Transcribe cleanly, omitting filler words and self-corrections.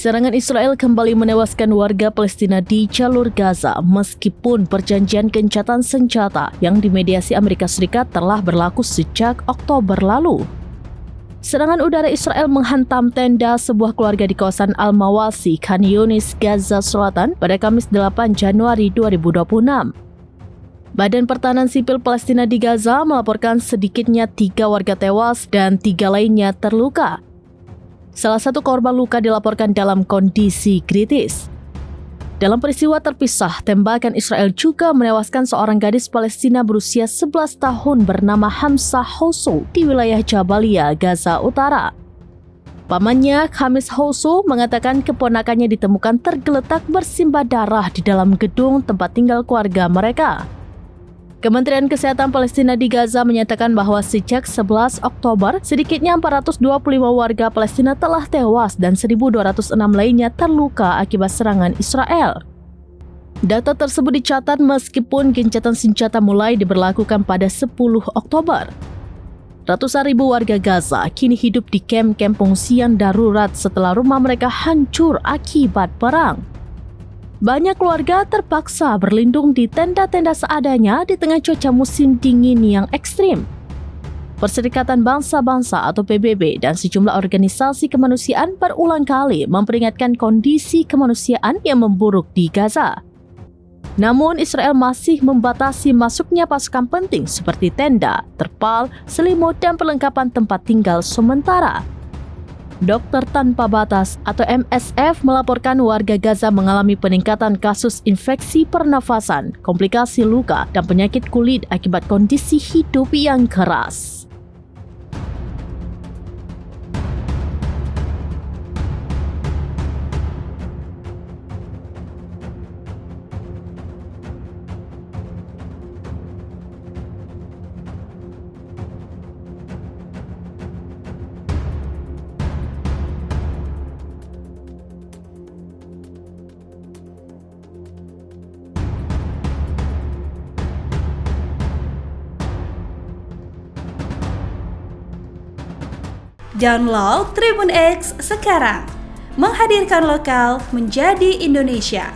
Serangan Israel kembali menewaskan warga Palestina di jalur Gaza meskipun perjanjian gencatan senjata yang dimediasi Amerika Serikat telah berlaku sejak Oktober lalu. Serangan udara Israel menghantam tenda sebuah keluarga di kawasan Al-Mawasi, Khan Yunis, Gaza Selatan pada Kamis 8 Januari 2026. Badan Pertahanan Sipil Palestina di Gaza melaporkan sedikitnya 3 warga tewas dan 3 lainnya terluka. Salah satu korban luka dilaporkan dalam kondisi kritis. Dalam peristiwa terpisah, tembakan Israel juga menewaskan seorang gadis Palestina berusia 11 tahun bernama Hamzah Hosso di wilayah Jabalia, Gaza Utara. Pamannya, Khamis Hosso, mengatakan keponakannya ditemukan tergeletak bersimbah darah di dalam gedung tempat tinggal keluarga mereka. Kementerian Kesehatan Palestina di Gaza menyatakan bahwa sejak 11 Oktober, sedikitnya 425 warga Palestina telah tewas dan 1.206 lainnya terluka akibat serangan Israel. Data tersebut dicatat meskipun gencatan senjata mulai diberlakukan pada 10 Oktober. Ratusan ribu warga Gaza kini hidup di kamp-kamp pengungsian darurat setelah rumah mereka hancur akibat perang. Banyak keluarga terpaksa berlindung di tenda-tenda seadanya di tengah cuaca musim dingin yang ekstrim. Perserikatan Bangsa-Bangsa atau PBB dan sejumlah organisasi kemanusiaan berulang kali memperingatkan kondisi kemanusiaan yang memburuk di Gaza. Namun Israel masih membatasi masuknya pasukan penting seperti tenda, terpal, selimut, dan perlengkapan tempat tinggal sementara. Dokter Tanpa Batas atau MSF melaporkan warga Gaza mengalami peningkatan kasus infeksi pernafasan, komplikasi luka, dan penyakit kulit akibat kondisi hidup yang keras. Download Tribun X sekarang, menghadirkan lokal menjadi Indonesia.